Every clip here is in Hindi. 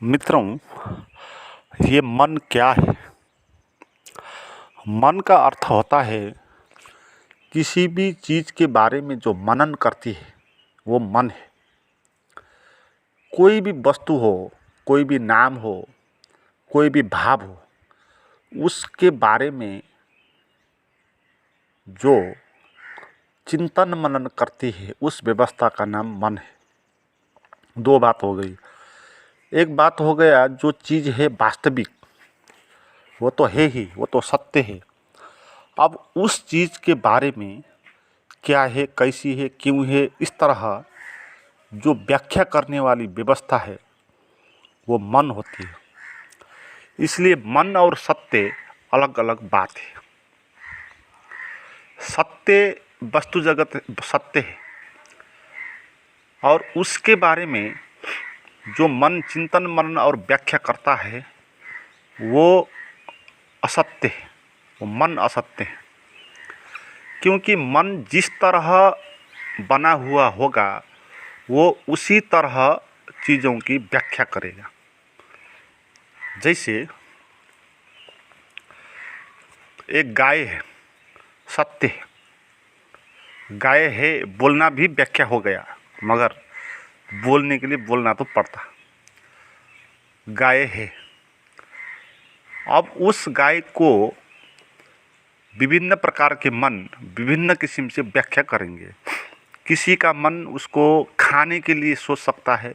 मित्रों, ये मन क्या है? मन का अर्थ होता है किसी भी चीज़ के बारे में जो मनन करती है वो मन है। कोई भी वस्तु हो, कोई भी नाम हो, कोई भी भाव हो, उसके बारे में जो चिंतन मनन करती है उस व्यवस्था का नाम मन है। दो बात हो गई। एक बात हो गया जो चीज़ है वास्तविक, वो तो है ही, वो तो सत्य है। अब उस चीज़ के बारे में क्या है, कैसी है, क्यों है, इस तरह जो व्याख्या करने वाली व्यवस्था है वो मन होती है। इसलिए मन और सत्य अलग अलग बात है। सत्य वस्तु जगत सत्य है और उसके बारे में जो मन चिंतन मनन और व्याख्या करता है वो असत्य है, वो मन असत्य है। क्योंकि मन जिस तरह बना हुआ होगा वो उसी तरह चीज़ों की व्याख्या करेगा। जैसे एक गाय है, सत्य है, गाय है, बोलना भी व्याख्या हो गया, मगर बोलने के लिए बोलना तो पड़ता। गाय है। अब उस गाय को विभिन्न प्रकार के मन विभिन्न किस्म से व्याख्या करेंगे। किसी का मन उसको खाने के लिए सोच सकता है,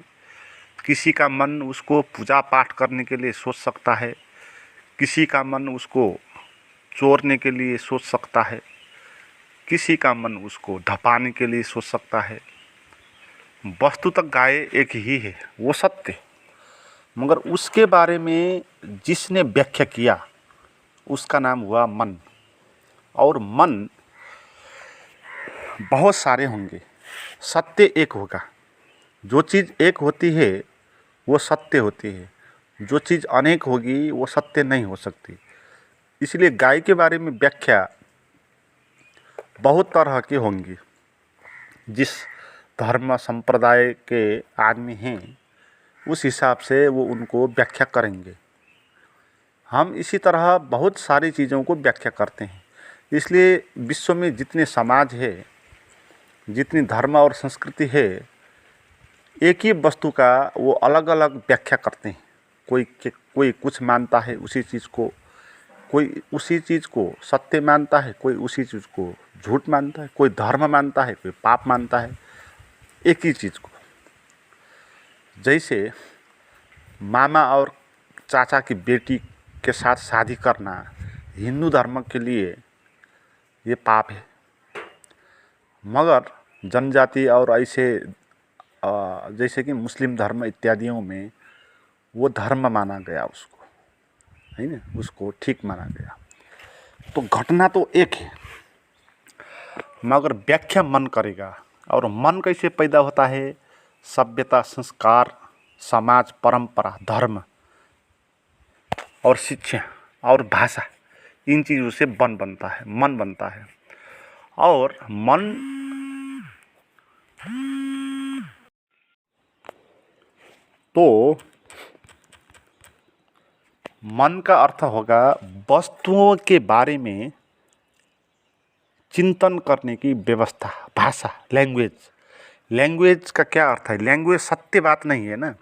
किसी का मन उसको पूजा पाठ करने के लिए सोच सकता है, किसी का मन उसको चोरने के लिए सोच सकता है, किसी का मन उसको ढपाने के लिए सोच सकता है। वस्तुतः गाय एक ही है, वो सत्य, मगर उसके बारे में जिसने व्याख्या किया उसका नाम हुआ मन। और मन बहुत सारे होंगे, सत्य एक होगा। जो चीज़ एक होती है वो सत्य होती है, जो चीज़ अनेक होगी वो सत्य नहीं हो सकती। इसलिए गाय के बारे में व्याख्या बहुत तरह की होंगी। जिस धर्म संप्रदाय के आदमी हैं उस हिसाब से वो उनको व्याख्या करेंगे। हम इसी तरह बहुत सारी चीज़ों को व्याख्या करते हैं। इसलिए विश्व में जितने समाज है, जितनी धर्म और संस्कृति है, एक ही वस्तु का वो अलग अलग व्याख्या करते हैं। कोई कुछ मानता है उसी चीज़ को, कोई उसी चीज़ को सत्य मानता है, कोई उसी चीज़ को झूठ मानता है, कोई धर्म मानता है, कोई पाप मानता है, एक ही चीज़ को। जैसे मामा और चाचा की बेटी के साथ शादी करना हिंदू धर्म के लिए ये पाप है, मगर जनजाति और ऐसे जैसे कि मुस्लिम धर्म इत्यादियों में वो धर्म माना गया, उसको है ना, उसको ठीक माना गया। तो घटना तो एक है, मगर व्याख्या मन करेगा। और मन कैसे पैदा होता है? सभ्यता, संस्कार, समाज, परंपरा, धर्म और शिक्षा और भाषा, इन चीज़ों से मन बनता है, मन बनता है। और मन तो मन का अर्थ होगा वस्तुओं के बारे में चिंतन करने की व्यवस्था, भाषा, लैंग्वेज। लैंग्वेज का क्या अर्थ है? लैंग्वेज सत्य बात नहीं है ना।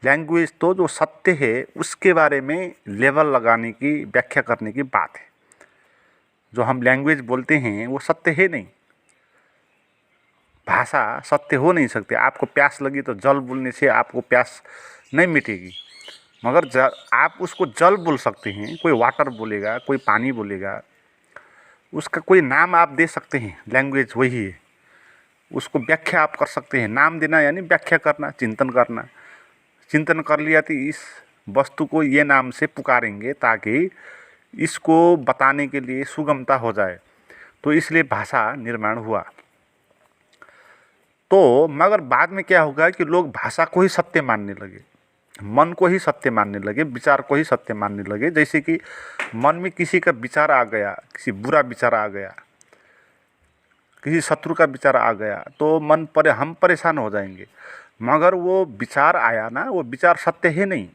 लैंग्वेज तो जो सत्य है उसके बारे में लेवल लगाने की, व्याख्या करने की बात है। जो हम लैंग्वेज बोलते हैं वो सत्य है नहीं। भाषा सत्य हो नहीं सकती। आपको प्यास लगी तो जल बोलने से आपको प्यास नहीं मिटेगी, मगर आप उसको जल बोल सकते हैं। कोई वाटर बोलेगा, कोई पानी बोलेगा, उसका कोई नाम आप दे सकते हैं। लैंग्वेज वही है, उसको व्याख्या आप कर सकते हैं। नाम देना यानी व्याख्या करना, चिंतन करना। चिंतन कर लिया तो इस वस्तु को ये नाम से पुकारेंगे ताकि इसको बताने के लिए सुगमता हो जाए, तो इसलिए भाषा निर्माण हुआ। तो मगर बाद में क्या होगा कि लोग भाषा को ही सत्य मानने लगे, मन को ही सत्य मानने लगे, विचार को ही सत्य मानने लगे। जैसे कि मन में किसी का विचार आ गया, किसी बुरा विचार आ गया, किसी शत्रु का विचार आ गया, तो हम परेशान हो जाएंगे। मगर वो विचार आया ना, वो विचार सत्य है नहीं।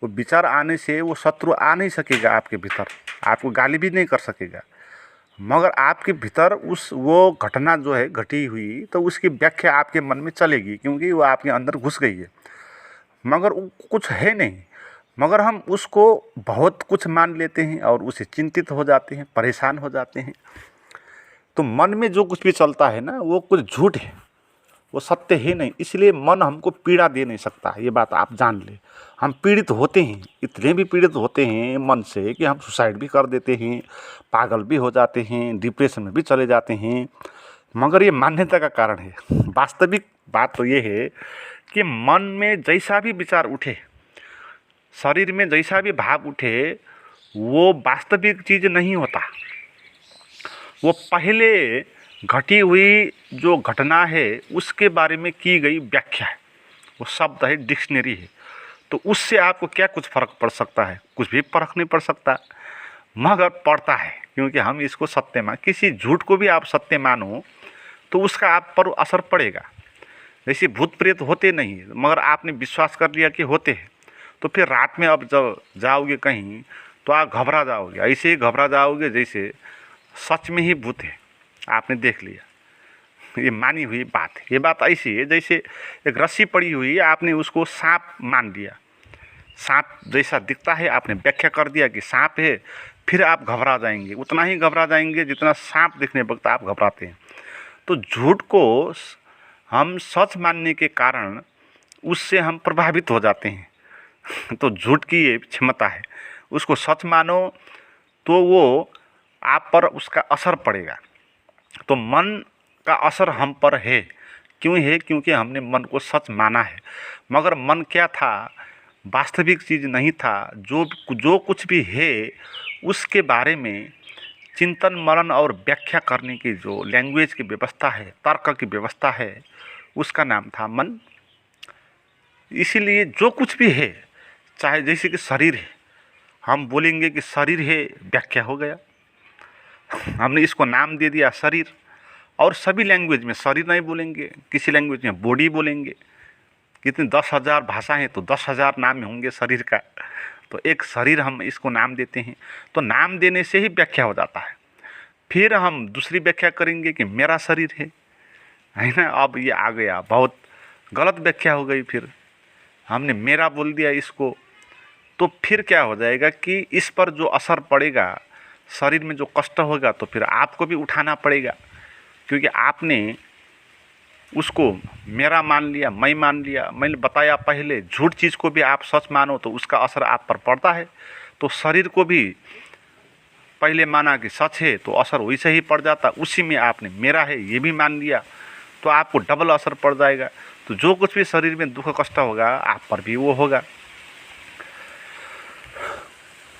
वो विचार आने से वो शत्रु आ नहीं सकेगा आपके भीतर, आपको गाली भी नहीं कर सकेगा। मगर आपके भीतर उस वो घटना जो है घटी हुई, तो उसकी व्याख्या आपके मन में चलेगी, क्योंकि वो आपके अंदर घुस गई है। मगर वो कुछ है नहीं, मगर हम उसको बहुत कुछ मान लेते हैं और उससे चिंतित हो जाते हैं, परेशान हो जाते हैं। तो मन में जो कुछ भी चलता है ना, वो कुछ झूठ है, वो सत्य है नहीं। इसलिए मन हमको पीड़ा दे नहीं सकता, ये बात आप जान ले। हम पीड़ित होते हैं, इतने भी पीड़ित होते हैं मन से कि हम सुसाइड भी कर देते हैं, पागल भी हो जाते हैं, डिप्रेशन में भी चले जाते हैं। मगर ये मान्यता का कारण है। वास्तविक बात तो ये है कि मन में जैसा भी विचार उठे, शरीर में जैसा भी भाव उठे, वो वास्तविक चीज़ नहीं होता। वो पहले घटी हुई जो घटना है उसके बारे में की गई व्याख्या है। वो शब्द है, डिक्शनरी है। तो उससे आपको क्या कुछ फ़र्क पड़ सकता है? कुछ भी फ़र्क नहीं पड़ सकता, मगर पड़ता है, क्योंकि हम इसको सत्य मान, किसी झूठ को भी आप सत्य मानो तो उसका आप पर असर पड़ेगा। जैसे भूत प्रेत होते नहीं, मगर आपने विश्वास कर लिया कि होते हैं, तो फिर रात में अब जब जाओगे कहीं तो आप घबरा जाओगे, ऐसे ही घबरा जाओगे जैसे सच में ही भूत है, आपने देख लिया। ये मानी हुई बात है। ये बात ऐसी है जैसे एक रस्सी पड़ी हुई है, आपने उसको सांप मान लिया, सांप जैसा दिखता है, आपने व्याख्या कर दिया कि सांप है, फिर आप घबरा जाएंगे, उतना ही घबरा जाएंगे जितना सांप दिखने वक्त आप घबराते हैं। तो झूठ को हम सच मानने के कारण उससे हम प्रभावित हो जाते हैं। तो झूठ की ये क्षमता है, उसको सच मानो तो वो आप पर उसका असर पड़ेगा। तो मन का असर हम पर है, क्यों है? क्योंकि हमने मन को सच माना है। मगर मन क्या था? वास्तविक चीज़ नहीं था। जो कुछ भी है उसके बारे में चिंतन मनन और व्याख्या करने की जो लैंग्वेज की व्यवस्था है, तर्क की व्यवस्था है, उसका नाम था मन। इसीलिए जो कुछ भी है, चाहे जैसे कि शरीर है, हम बोलेंगे कि शरीर है, व्याख्या हो गया, हमने इसको नाम दे दिया शरीर। और सभी लैंग्वेज में शरीर नहीं बोलेंगे, किसी लैंग्वेज में बॉडी बोलेंगे। कितने 10,000 भाषा हैं तो 10,000 नाम होंगे शरीर का। तो एक शरीर हम इसको नाम देते हैं, तो नाम देने से ही व्याख्या हो जाता है। फिर हम दूसरी व्याख्या करेंगे कि मेरा शरीर है ना। अब ये आ गया, बहुत गलत व्याख्या हो गई। फिर हमने मेरा बोल दिया इसको, तो फिर क्या हो जाएगा कि इस पर जो असर पड़ेगा, शरीर में जो कष्ट होगा, तो फिर आपको भी उठाना पड़ेगा, क्योंकि आपने उसको मेरा मान लिया, मैं मान लिया। मैंने बताया पहले, झूठ चीज़ को भी आप सच मानो तो उसका असर आप पर पड़ता है। तो शरीर को भी पहले माना कि सच है तो असर वैसे ही पड़ जाता, उसी में आपने मेरा है ये भी मान लिया, तो आपको डबल असर पड़ जाएगा। तो जो कुछ भी शरीर में दुख कष्ट होगा, आप पर भी वो होगा।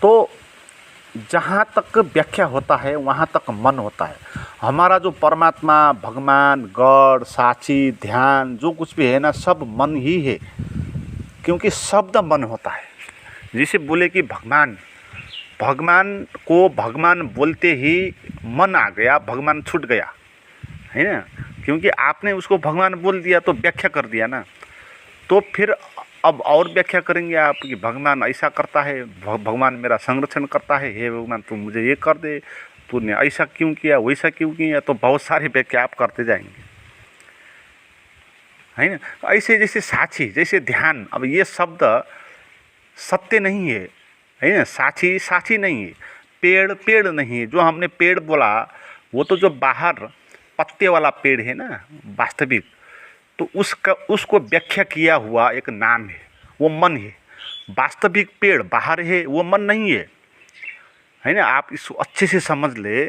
तो जहाँ तक व्याख्या होता है वहाँ तक मन होता है। हमारा जो परमात्मा, भगवान, गॉड, साक्षी, ध्यान, जो कुछ भी है ना, सब मन ही है, क्योंकि शब्द मन होता है। जैसे बोले कि भगवान, भगवान को भगवान बोलते ही मन आ गया, भगवान छूट गया, है ना, क्योंकि आपने उसको भगवान बोल दिया तो व्याख्या कर दिया ना। तो फिर अब और व्याख्या करेंगे आप कि भगवान ऐसा करता है, भगवान मेरा संरक्षण करता है, हे भगवान तू मुझे ये कर दे, तूने ऐसा क्यों किया, वैसा क्यों किया। तो बहुत सारी व्याख्या आप करते जाएंगे, है ना। ऐसे जैसे साक्षी, जैसे ध्यान, अब ये शब्द सत्य नहीं है ना। साक्षी साक्षी नहीं है, पेड़ पेड़ नहीं है। जो हमने पेड़ बोला वो तो जो बाहर पत्ते वाला पेड़ है ना, वास्तविक, तो उसको व्याख्या किया हुआ एक नाम है, वो मन है। वास्तविक पेड़ बाहर है, वो मन नहीं है ना। आप इसको अच्छे से समझ ले।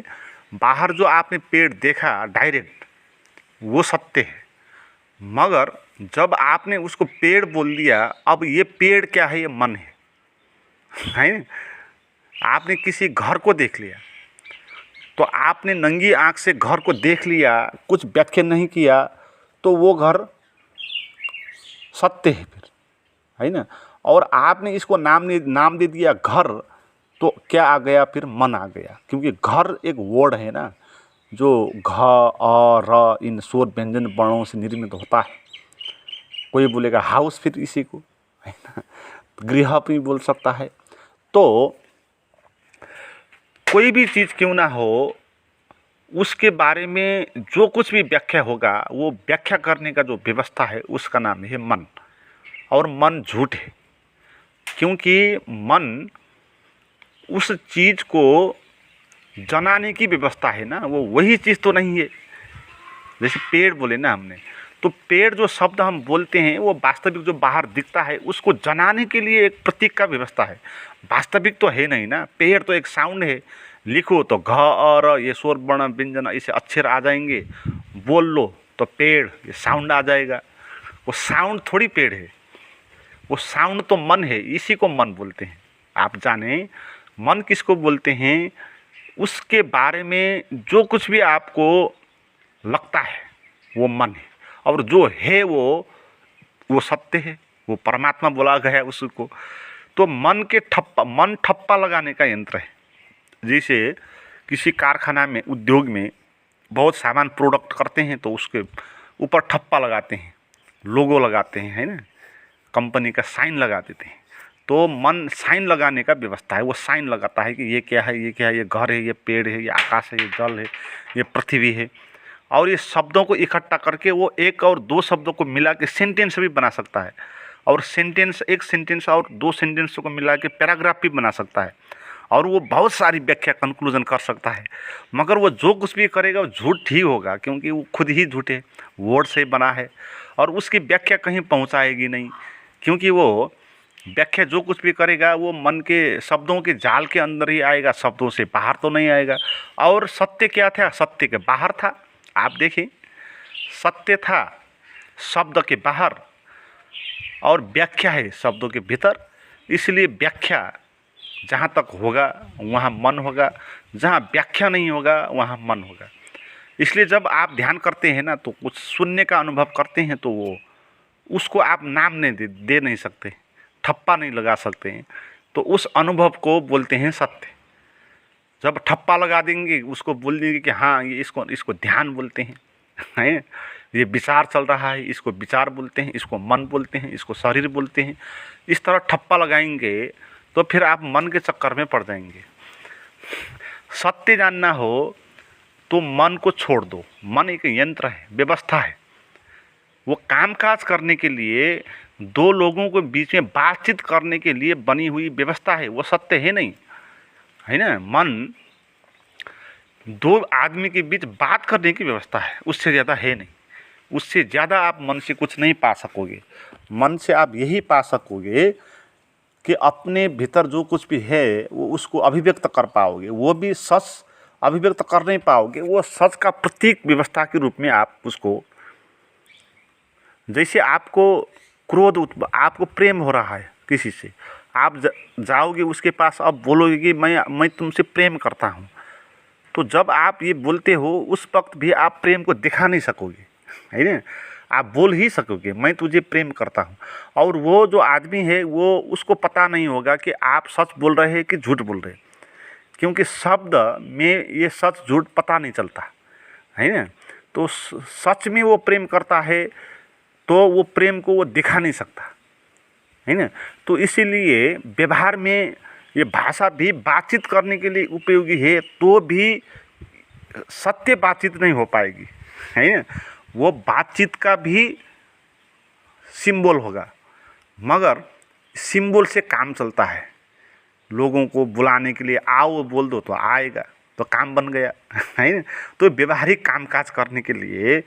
बाहर जो आपने पेड़ देखा डायरेक्ट, वो सत्य है, मगर जब आपने उसको पेड़ बोल दिया, अब ये पेड़ क्या है? ये मन है ना। आपने किसी घर को देख लिया, तो आपने नंगी आँख से घर को देख लिया, कुछ व्याख्या नहीं किया, तो वो घर सत्य है फिर, है ना। और आपने इसको नाम दे दिया घर, तो क्या आ गया? फिर मन आ गया, क्योंकि घर एक वर्ड है ना, जो घ, अ, र इन स्वर व्यंजन वर्णों से निर्मित होता है। कोई बोलेगा हाउस फिर इसी को, है ना, गृह भी बोल सकता है। तो कोई भी चीज़ क्यों ना हो, उसके बारे में जो कुछ भी व्याख्या होगा, वो व्याख्या करने का जो व्यवस्था है उसका नाम है मन। और मन झूठ है, क्योंकि मन उस चीज़ को जनाने की व्यवस्था है ना, वो वही चीज़ तो नहीं है। जैसे पेड़ बोले ना हमने, तो पेड़ जो शब्द हम बोलते हैं वो वास्तविक जो बाहर दिखता है उसको जनाने के लिए एक प्रतीक का व्यवस्था है, वास्तविक तो है नहीं ना। पेड़ तो एक साउंड है, लिखो तो घ और ये स्वर वर्ण व्यंजन ऐसे अक्षर आ जाएंगे, बोल लो तो पेड़ ये साउंड आ जाएगा। वो साउंड थोड़ी पेड़ है, वो साउंड तो मन है, इसी को मन बोलते हैं। आप जाने मन किसको बोलते हैं? उसके बारे में जो कुछ भी आपको लगता है वो मन है, और जो है वो सत्य है, वो परमात्मा बोला गया है उसको। तो मन ठप्पा लगाने का यंत्र है। जैसे किसी कारखाना में, उद्योग में बहुत सामान प्रोडक्ट करते हैं तो उसके ऊपर ठप्पा लगाते हैं, लोगो लगाते हैं, है ना, कंपनी का साइन लगा देते हैं। तो मन साइन लगाने का व्यवस्था है, वो साइन लगाता है कि ये क्या है, ये क्या है, ये घर है, ये पेड़ है, ये आकाश है, ये जल है, ये पृथ्वी है। और ये शब्दों को इकट्ठा करके वो एक और दो शब्दों को मिला के सेंटेंस भी बना सकता है, और सेंटेंस, एक सेंटेंस और दो सेंटेंस को मिला के पैराग्राफ भी बना सकता है, और वो बहुत सारी व्याख्या कंक्लूजन कर सकता है। मगर वो जो कुछ भी करेगा वो झूठ ही होगा, क्योंकि वो खुद ही झूठे वर्ड से बना है, और उसकी व्याख्या कहीं पहुंचाएगी नहीं, क्योंकि वो व्याख्या जो कुछ भी करेगा वो मन के शब्दों के जाल के अंदर ही आएगा, शब्दों से बाहर तो नहीं आएगा। और सत्य क्या था? सत्य के बाहर था। आप देखें, सत्य था शब्द के बाहर, और व्याख्या है शब्दों के भीतर। इसलिए व्याख्या जहाँ तक होगा वहाँ मन होगा, जहाँ व्याख्या नहीं होगा वहाँ मन होगा। इसलिए जब आप ध्यान करते हैं ना, तो कुछ सुनने का अनुभव करते हैं, तो वो उसको आप नाम नहीं दे नहीं सकते, ठप्पा नहीं लगा सकते हैं, तो उस अनुभव को बोलते हैं सत्य। जब ठप्पा लगा देंगे, उसको बोल देंगे कि हाँ ये इसको ध्यान बोलते हैं, हैं, ये विचार चल रहा है, इसको विचार बोलते हैं, इसको मन बोलते हैं, इसको शरीर बोलते हैं। इस तरह ठप्पा लगाएंगे तो फिर आप मन के चक्कर में पड़ जाएंगे। सत्य जानना हो तो मन को छोड़ दो। मन एक यंत्र है, व्यवस्था है, वो कामकाज करने के लिए, दो लोगों के बीच में बातचीत करने के लिए बनी हुई व्यवस्था है, वो सत्य है नहीं, है ना। मन दो आदमी के बीच बात करने की व्यवस्था है, उससे ज़्यादा है नहीं। उससे ज़्यादा आप मन से कुछ नहीं पा सकोगे। मन से आप यही पा सकोगे कि अपने भीतर जो कुछ भी है वो उसको अभिव्यक्त कर पाओगे। वो भी सच अभिव्यक्त कर नहीं पाओगे, वो सच का प्रतीक व्यवस्था के रूप में आप उसको, जैसे आपको आपको प्रेम हो रहा है किसी से, आप जाओगे उसके पास, अब बोलोगे कि मैं तुमसे प्रेम करता हूँ, तो जब आप ये बोलते हो उस वक्त भी आप प्रेम को दिखा नहीं सकोगे, है ना। आप बोल ही सकोगे मैं तुझे प्रेम करता हूँ, और वो जो आदमी है वो, उसको पता नहीं होगा कि आप सच बोल रहे हैं कि झूठ बोल रहे हैं, क्योंकि शब्द में ये सच झूठ पता नहीं चलता, है ना। तो सच में वो प्रेम करता है तो वो प्रेम को वो दिखा नहीं सकता, है ना। तो इसीलिए व्यवहार में ये भाषा भी बातचीत करने के लिए उपयोगी है, तो भी सत्य बातचीत नहीं हो पाएगी, है ना। वो बातचीत का भी सिंबल होगा, मगर सिंबल से काम चलता है। लोगों को बुलाने के लिए आओ बोल दो तो आएगा, तो काम बन गया, है ना। तो व्यवहारिक कामकाज करने के लिए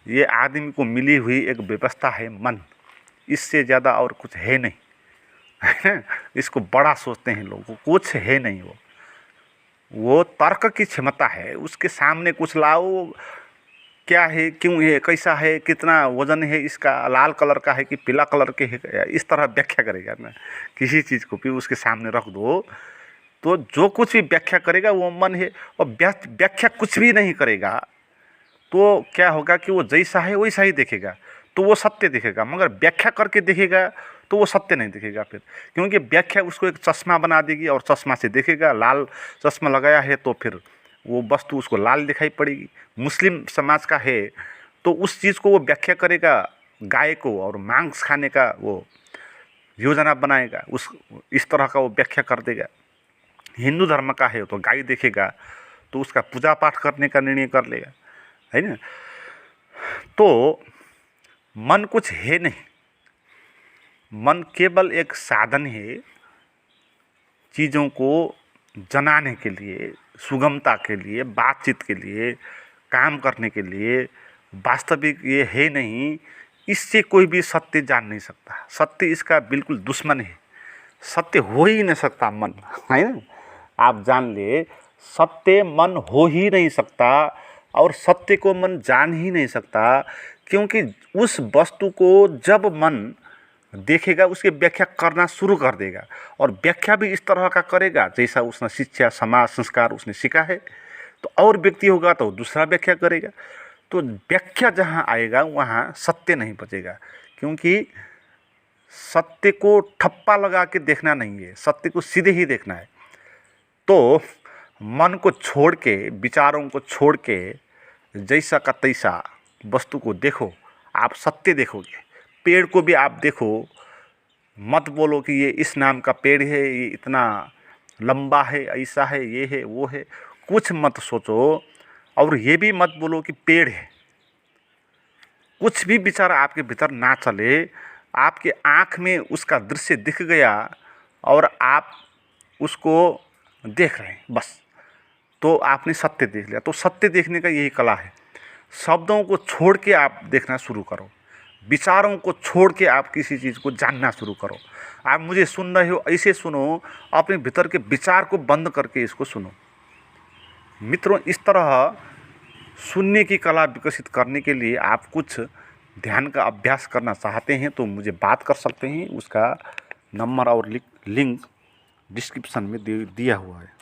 ये आदमी को मिली हुई एक व्यवस्था है मन, इससे ज़्यादा और कुछ है नहीं, है ना। इसको बड़ा सोचते हैं लोग, कुछ है नहीं। वो तर्क की क्षमता है, उसके सामने कुछ लाओ, क्या है, क्यों है, कैसा है, कितना वजन है इसका, लाल कलर का है कि पीला कलर के है, इस तरह व्याख्या करेगा ना किसी चीज़ को भी उसके सामने रख दो, तो जो कुछ भी व्याख्या करेगा वो मन है। और व्याख्या कुछ भी नहीं करेगा तो क्या होगा कि वो जैसा है वैसा ही देखेगा, तो वो सत्य दिखेगा। मगर व्याख्या करके देखेगा तो वो सत्य नहीं दिखेगा फिर, क्योंकि व्याख्या उसको एक चश्मा बना देगी और चश्मा से देखेगा। लाल चश्मा लगाया है तो फिर वो वस्तु उसको लाल दिखाई पड़ेगी। मुस्लिम समाज का है तो उस चीज़ को वो व्याख्या करेगा गाय को और मांस खाने का वो योजना बनाएगा, इस तरह का वो व्याख्या कर देगा। हिंदू धर्म का है तो गाय देखेगा तो उसका पूजा पाठ करने का निर्णय कर लेगा, है ना। तो मन कुछ है नहीं, मन केवल एक साधन है चीज़ों को जनाने के लिए, सुगमता के लिए, बातचीत के लिए, काम करने के लिए। वास्तविक ये है नहीं, इससे कोई भी सत्य जान नहीं सकता। सत्य इसका बिल्कुल दुश्मन है, सत्य हो ही नहीं सकता मन, है ना। आप जान ले, सत्य मन हो ही नहीं सकता और सत्य को मन जान ही नहीं सकता, क्योंकि उस वस्तु को जब मन देखेगा उसकी व्याख्या करना शुरू कर देगा, और व्याख्या भी इस तरह का करेगा जैसा उसने शिक्षा, समाज, संस्कार उसने सीखा है। तो और व्यक्ति होगा तो दूसरा व्याख्या करेगा। तो व्याख्या जहाँ आएगा वहाँ सत्य नहीं बचेगा, क्योंकि सत्य को ठप्पा लगा के देखना नहीं है, सत्य को सीधे ही देखना है। तो मन को छोड़ के, विचारों को छोड़ के जैसा का तैसा वस्तु को देखो, आप सत्य देखोगे। पेड़ को भी आप देखो, मत बोलो कि ये इस नाम का पेड़ है, ये इतना लंबा है, ऐसा है, ये है, वो है, कुछ मत सोचो। और ये भी मत बोलो कि पेड़ है। कुछ भी विचार आपके भीतर ना चले, आपके आँख में उसका दृश्य दिख गया और आप उसको देख रहे हैं, बस, तो आपने सत्य देख लिया। तो सत्य देखने का यही कला है। शब्दों को छोड़ के आप देखना शुरू करो, विचारों को छोड़ के आप किसी चीज़ को जानना शुरू करो। आप मुझे सुन रहे हो, ऐसे सुनो, अपने भीतर के विचार को बंद करके इसको सुनो। मित्रों, इस तरह सुनने की कला विकसित करने के लिए आप कुछ ध्यान का अभ्यास करना चाहते हैं तो मुझे बात कर सकते हैं। उसका नंबर और लिंक डिस्क्रिप्शन में दिया हुआ है।